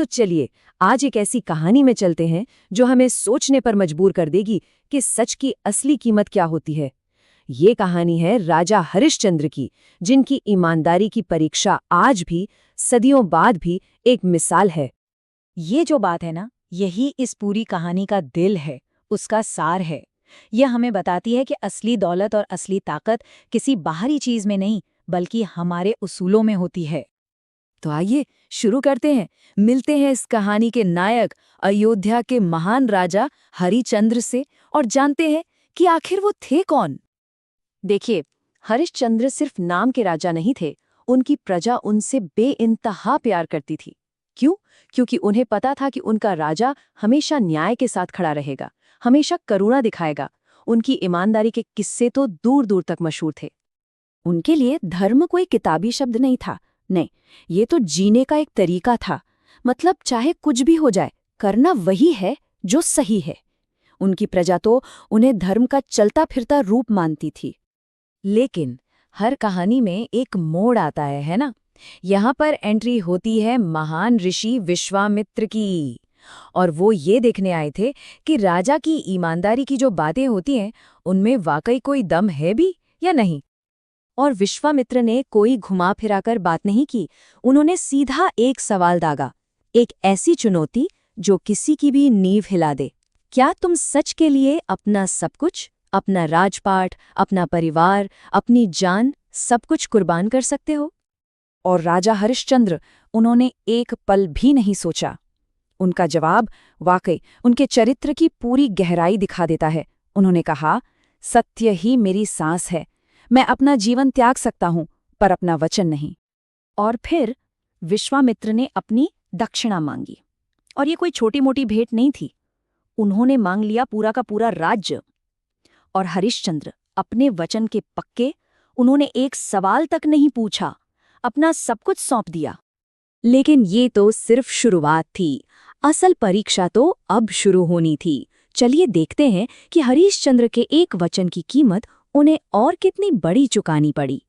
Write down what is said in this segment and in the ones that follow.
तो चलिए आज एक ऐसी कहानी में चलते हैं जो हमें सोचने पर मजबूर कर देगी कि सच की असली कीमत क्या होती है। ये कहानी है राजा हरिश्चंद्र की, जिनकी ईमानदारी की परीक्षा आज भी, सदियों बाद भी एक मिसाल है। ये जो बात है ना, यही इस पूरी कहानी का दिल है, उसका सार है। यह हमें बताती है कि असली दौलत और असली ताकत किसी बाहरी चीज में नहीं, बल्कि हमारे उसूलों में होती है। तो आइए शुरू करते हैं, मिलते हैं इस कहानी के नायक अयोध्या के महान राजा हरिश्चंद्र से और जानते हैं कि आखिर वो थे कौन। देखिए, हरिश्चंद्र सिर्फ नाम के राजा नहीं थे, उनकी प्रजा उनसे बेइंतहा प्यार करती थी। क्यों? क्योंकि उन्हें पता था कि उनका राजा हमेशा न्याय के साथ खड़ा रहेगा, हमेशा करुणा दिखाएगा। उनकी ईमानदारी के किस्से तो दूर दूर तक मशहूर थे। उनके लिए धर्म कोई किताबी शब्द नहीं था, नहीं, ये तो जीने का एक तरीका था। मतलब चाहे कुछ भी हो जाए, करना वही है जो सही है। उनकी प्रजा तो उन्हें धर्म का चलता फिरता रूप मानती थी। लेकिन हर कहानी में एक मोड़ आता है ना? यहाँ पर एंट्री होती है महान ऋषि विश्वामित्र की। और वो ये देखने आए थे कि राजा की ईमानदारी की जो बातें होती हैं, उनमें वाकई कोई दम है भी या नहीं। और विश्वामित्र ने कोई घुमा फिराकर बात नहीं की, उन्होंने सीधा एक सवाल दागा, एक ऐसी चुनौती जो किसी की भी नींव हिला दे। क्या तुम सच के लिए अपना सब कुछ, अपना राजपाट, अपना परिवार, अपनी जान, सब कुछ कुर्बान कर सकते हो? और राजा हरिश्चंद्र, उन्होंने एक पल भी नहीं सोचा। उनका जवाब वाकई उनके चरित्र की पूरी गहराई दिखा देता है। उन्होंने कहा, सत्य ही मेरी सांस है, मैं अपना जीवन त्याग सकता हूं, पर अपना वचन नहीं। और फिर विश्वामित्र ने अपनी दक्षिणा मांगी। और ये कोई छोटी मोटी भेंट नहीं थी, उन्होंने मांग लिया पूरा का पूरा राज्य। और हरिश्चंद्र अपने वचन के पक्के, उन्होंने एक सवाल तक नहीं पूछा, अपना सब कुछ सौंप दिया। लेकिन ये तो सिर्फ शुरुआत थी, असल परीक्षा तो अब शुरू होनी थी। चलिए देखते हैं कि हरिश्चंद्र के एक वचन की कीमत उन्हें और कितनी बड़ी चुकानी पड़ी।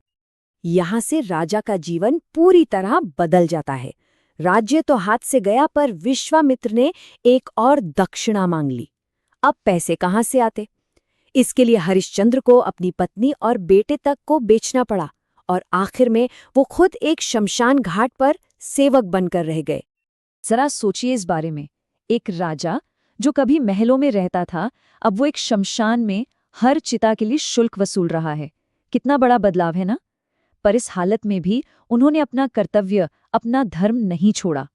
यहाँ से राजा का जीवन पूरी तरह बदल जाता है। राज्य तो हाथ से गया, पर विश्वामित्र ने एक और दक्षिणा मांग ली। अब पैसे कहाँ से आते? इसके लिए हरिश्चंद्र को अपनी पत्नी और बेटे तक को बेचना पड़ा, और आखिर में वो खुद एक शमशान घाट पर सेवक बनकर रह गए। जरा सोचिए इस बारे में, एक राजा जो कभी महलों में रहता था, अब वो एक शमशान में हर चिता के लिए शुल्क वसूल रहा है। कितना बड़ा बदलाव है ना? पर इस हालत में भी उन्होंने अपना कर्तव्य, अपना धर्म नहीं छोड़ा।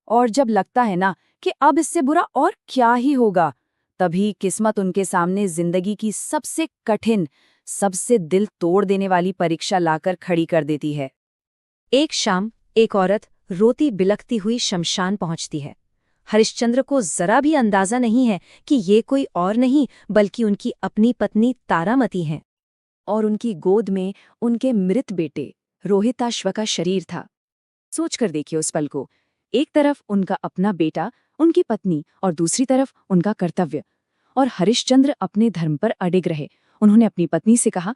और जब लगता है ना कि अब इससे बुरा और क्या ही होगा, तभी किस्मत उनके सामने जिंदगी की सबसे कठिन, सबसे दिल तोड़ देने वाली परीक्षा लाकर खड़ी कर देती है। एक शाम एक औरत रोती बिलखती हुई शमशान पहुंचती है। हरिश्चंद्र को जरा भी अंदाजा नहीं है कि ये कोई और नहीं बल्कि उनकी अपनी पत्नी तारामती हैं। और उनकी गोद में उनके मृत बेटे रोहिताश्व का शरीर था। सोचकर देखिए उस पल को, एक तरफ उनका अपना बेटा, उनकी पत्नी, और दूसरी तरफ उनका कर्तव्य। और हरिश्चंद्र अपने धर्म पर अडिग रहे। उन्होंने अपनी पत्नी से कहा,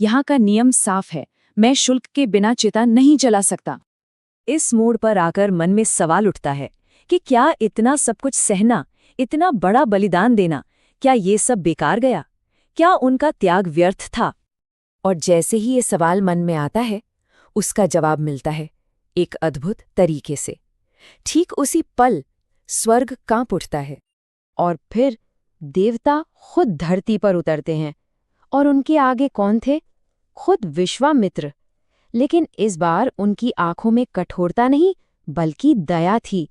यहाँ का नियम साफ है, मैं शुल्क के बिना चिता नहीं जला सकता। इस मोड़ पर आकर मन में सवाल उठता है कि क्या इतना सब कुछ सहना, इतना बड़ा बलिदान देना, क्या ये सब बेकार गया? क्या उनका त्याग व्यर्थ था? और जैसे ही ये सवाल मन में आता है, उसका जवाब मिलता है एक अद्भुत तरीके से। ठीक उसी पल स्वर्ग कांप उठता है और फिर देवता खुद धरती पर उतरते हैं। और उनके आगे कौन थे? खुद विश्वामित्र। लेकिन इस बार उनकी आंखों में कठोरता नहीं, बल्कि दया थी।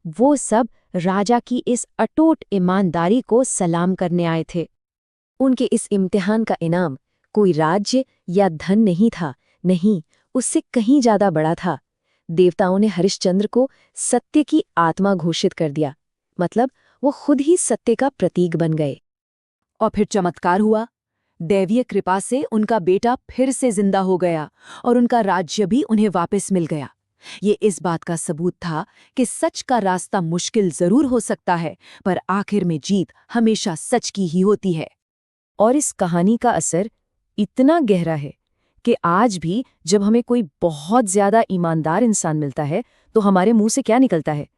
वो सब राजा की इस अटूट ईमानदारी को सलाम करने आए थे। उनके इस इम्तिहान का इनाम कोई राज्य या धन नहीं था, नहीं, उससे कहीं ज्यादा बड़ा था। देवताओं ने हरिश्चंद्र को सत्य की आत्मा घोषित कर दिया। मतलब वो खुद ही सत्य का प्रतीक बन गए। और फिर चमत्कार हुआ। दैवीय कृपा से उनका बेटा फिर से जिंदा हो गया और उनका राज्य भी उन्हें वापस मिल गया। ये इस बात का सबूत था कि सच का रास्ता मुश्किल जरूर हो सकता है, पर आखिर में जीत हमेशा सच की ही होती है। और इस कहानी का असर इतना गहरा है कि आज भी जब हमें कोई बहुत ज्यादा ईमानदार इंसान मिलता है, तो हमारे मुंह से क्या निकलता है?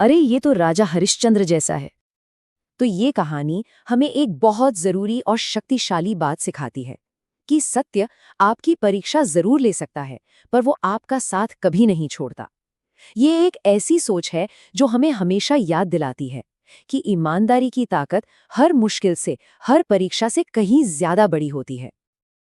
अरे ये तो राजा हरिश्चंद्र जैसा है। तो ये कहानी हमें एक बहुत जरूरी और शक्तिशाली बात सिखाती है कि सत्य आपकी परीक्षा जरूर ले सकता है, पर वो आपका साथ कभी नहीं छोड़ता। ये एक ऐसी सोच है जो हमें हमेशा याद दिलाती है कि ईमानदारी की ताकत हर मुश्किल से, हर परीक्षा से कहीं ज्यादा बड़ी होती है।